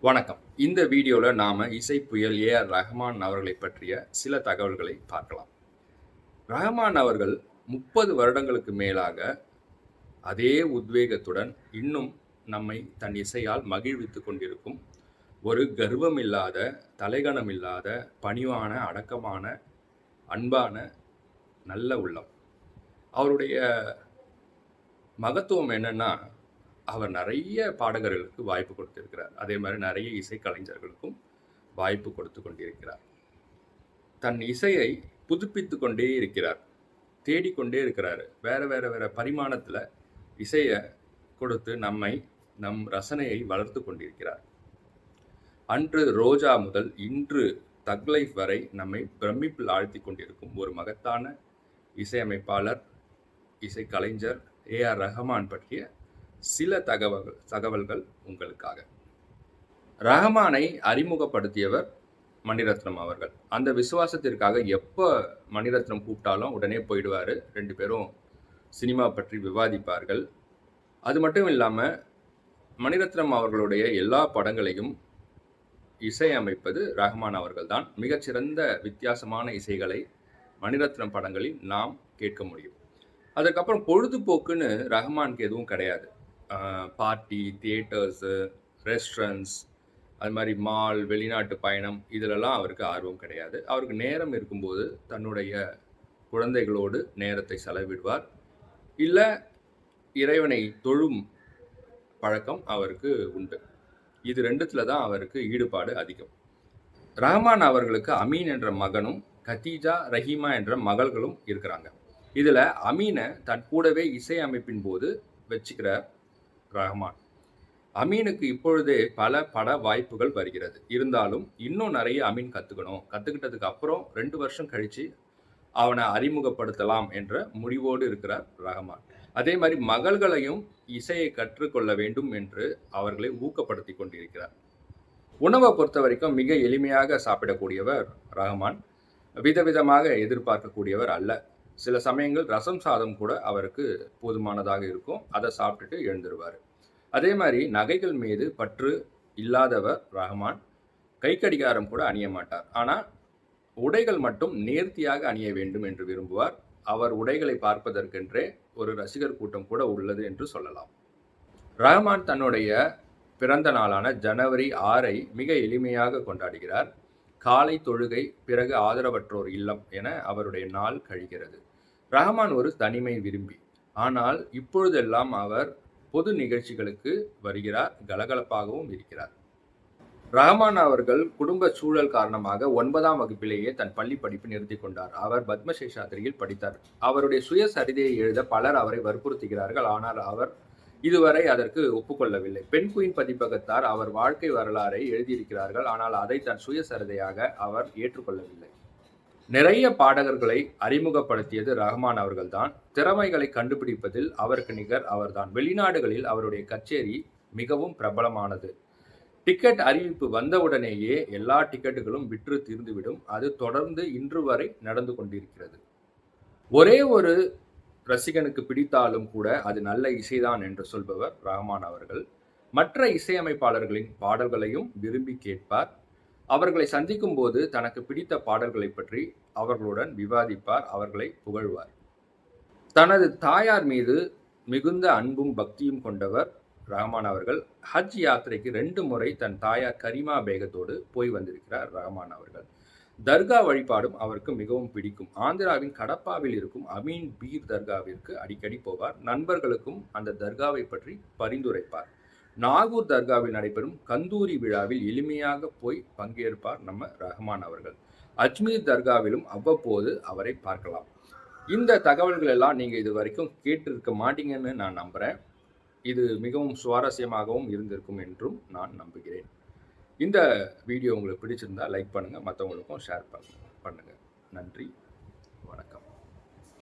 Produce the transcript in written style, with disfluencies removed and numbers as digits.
வணக்கம். இந்த வீடியோல நாம இசை புயல் ஏ.ஆர். ரஹ்மான் அவர்களைப் பற்றிய சில தகவல்களை பார்க்கலாம். ரஹ்மான் அவர்கள் 30 வருடங்களுக்கு மேலாக அதே உத்வேகத்துடன் இன்னும் நம்மை தன் இசையால் மகிழ்வித்துக் கொண்டிருக்கும் ஒரு கர்வமில்லாத, தலைகனமில்லாத, பணிவான, அடக்கமான, அன்பான, நல்ல உள்ளம். அவருடைய மகத்துவம் என்னன்னா, அவர் நெறைய பாடகர்களுக்கு வாய்ப்பு கொடுத்திருக்கிறார். அதே மாரி நெறைய இசைக்கலைஞர்களுக்கும் வாய்ப்பு கொடுத்துக் கொண்டிருக்கிறார். தன் இசையை புதுப்பித்துக் கொண்டே இருக்கிறார். தேடிக்கொண்டே இருக்கிறாரு. வேற பரிமாணத்துல இசைய கொடுத்து நம் ரசனையை வளர்த்துக் கொண்டிருக்கிறார். அன்று ரோஜா முதல் இன்று தக் லைஃப் வரை நம்மை பிரமிப்பில் ஆழ்த்திக் கொண்டிருக்கும் ஒரு மகத்தான இசையமைப்பாளர், இசைக்கலைஞர் ஏ.ஆர். ரஹ்மான் பற்றிய சில தகவல்கள் உங்களுக்காக. ரஹ்மானை அறிமுகப்படுத்தியவர் மணிரத்னம் அவர்கள். அந்த விசுவாசத்திற்காக எப்ப மணிரத்னம் கூப்பிட்டாலும் உடனே போயிடுவாரு. 2 பேரும் சினிமா பற்றி விவாதிப்பார்கள். அது மட்டும் இல்லாம மணிரத்னம் அவர்களுடைய எல்லா படங்களையும் இசையமைப்பது ரஹ்மான் அவர்கள் தான். மிகச்சிறந்த வித்தியாசமான இசைகளை மணிரத்னம் படங்களில் நாம் கேட்க முடியும். அதுக்கப்புறம் பொழுதுபோக்குன்னு ரஹ்மானுக்கு எதுவும் கிடையாது. பார்ட்டி, தியேட்டர்ஸு, ரெஸ்டாரண்ட்ஸ், அது மாதிரி மால், வெளிநாட்டு பயணம் இதிலெல்லாம் அவருக்கு ஆர்வம் கிடையாது. அவருக்கு நேரம் இருக்கும்போது தன்னுடைய குழந்தைகளோடு நேரத்தை செலவிடுவார். இல்ல இறைவனை தொழும் பழக்கம் அவருக்கு உண்டு. இது 2த்துல தான் அவருக்கு ஈடுபாடு அதிகம். ரஹ்மான் அவர்களுக்கு அமீன் என்ற மகனும், கதீஜா, ரஹீமா என்ற மகள்களும் இருக்கிறாங்க. இதுல அமீன தன் கூடவே இசை அமைப்பின் போது வச்சுக்கிறார் ரஹ்மான். அமீனுக்கு இப்பொழுதே பல பட வாய்ப்புகள் வருகிறது. இருந்தாலும் இன்னும் நிறைய அமீன் கத்துக்கணும். கத்துக்கிட்டதுக்கு அப்புறம் 2 வருஷம் கழிச்சு அவனை அறிமுகப்படுத்தலாம் என்ற முடிவோடு இருக்கிறார் ரஹ்மான். அதே மாதிரி மகள்களையும் இசையை கற்றுக்கொள்ள வேண்டும் என்று அவர்களை ஊக்கப்படுத்திக் கொண்டிருக்கிறார். உணவை பொறுத்த வரைக்கும் மிக எளிமையாக சாப்பிடக்கூடியவர் ரஹ்மான். விதவிதமாக எதிர்பார்க்கக்கூடியவர் அல்ல. சில சமயங்கள் ரசம் சாதம் கூட அவருக்கு போதுமானதாக இருக்கும். அதை சாப்பிட்டுட்டு எழுந்துருவார். அதே மாதிரி நகைகள் மீது பற்று இல்லாதவர் ரஹ்மான். கை கடிகாரம் கூட அணிய மாட்டார். ஆனால் உடைகள் மட்டும் நேர்த்தியாக அணிய வேண்டும் என்று விரும்புவார். அவர் உடைகளை பார்ப்பதற்கென்றே ஒரு ரசிகர் கூட்டம் கூட உள்ளது என்று சொல்லலாம். ரஹ்மான் தன்னுடைய பிறந்த நாளான ஜனவரி 6 மிக எளிமையாக கொண்டாடுகிறார். காலை தொழுகை, பிறகு ஆதரவற்றோர் இல்லம் என அவருடைய நாள் கழிகிறது. ரஹ்மான் ஒரு தனிமை விரும்பி. ஆனால் இப்பொழுதெல்லாம் அவர் பொது நிகழ்ச்சிகளுக்கு வருகிறார். கலகலப்பாகவும் இருக்கிறார். ரஹ்மான் அவர்கள் குடும்ப சூழல் காரணமாக 9ஆம் வகுப்பிலேயே தன் பள்ளி படிப்பு நிறுத்திக் கொண்டார். அவர் பத்மசேஷாத்திரியில் படித்தார். அவருடைய சுயசரிதையை எழுத பலர் அவரை வற்புறுத்துகிறார்கள். ஆனால் அவர் இதுவரை அதற்கு ஒப்புக்கொள்ளவில்லை. பெண் குயின் பதிப்பகத்தார் அவர் வாழ்க்கை வரலாறை எழுதியிருக்கிறார்கள். ஆனால் அதை தன் சுயசரிதையாக அவர் ஏற்றுக்கொள்ளவில்லை. நிறைய பாடகர்களை அறிமுகப்படுத்தியது ரஹ்மான் அவர்கள்தான். திறமைகளை கண்டுபிடிப்பதில் அவருக்கு நிகர் அவர்தான். வெளிநாடுகளில் அவருடைய கச்சேரி மிகவும் பிரபலமானது. டிக்கெட் அறிவிப்பு வந்தவுடனேயே எல்லா டிக்கெட்டுகளும் விற்று தீர்ந்துவிடும். அது தொடர்ந்து இன்று வரை நடந்து கொண்டிருக்கிறது. ஒரே ஒரு ரசிகனுக்கு பிடித்தாலும் கூட அது நல்ல இசைதான் என்று சொல்பவர் ரஹ்மான் அவர்கள். மற்ற இசையமைப்பாளர்களின் பாடல்களையும் விரும்பி கேட்பார். அவர்களை சந்திக்கும் போது தனக்கு பிடித்த பாடல்களை பற்றி அவர்களுடன் விவாதிப்பார். அவர்களை புகழ்வார். தனது தாயார் மீது மிகுந்த அன்பும் பக்தியும் கொண்டவர் ரஹ்மான் அவர்கள். ஹஜ் யாத்திரைக்கு 2 முறை தன் தாயார் கரீமா பேகத்தோடு போய் வந்திருக்கிறார் ரஹ்மான் அவர்கள். தர்கா வழிபாடும் அவருக்கு மிகவும் பிடிக்கும். ஆந்திராவின் கடப்பாவில் இருக்கும் அமீன் பீர் தர்காவிற்கு அடிக்கடி போவார். நண்பர்களுக்கும் அந்த தர்காவை பற்றி பரிந்துரைப்பார். நாகூர் தர்காவில் நடைபெறும் கந்தூரி விழாவில் எளிமையாக போய் பங்கேற்பார் நம்ம ரஹ்மான் அவர்கள். அஜ்மீர் தர்காவிலும் அவ்வப்போது அவரை பார்க்கலாம். இந்த தகவல்கள் எல்லாம் நீங்க இது வரைக்கும் கேட்டிருக்க மாட்டீங்கன்னு நான் நம்புறேன். இது மிகவும் சுவாரஸ்யமாகவும் இருந்திருக்கும் என்றும் நான் நம்புகிறேன். இந்த வீடியோ உங்களுக்கு பிடிச்சிருந்தா லைக் பண்ணுங்க, மற்றவங்களுக்கும் ஷேர் பண்ணுங்க. நன்றி, வணக்கம்.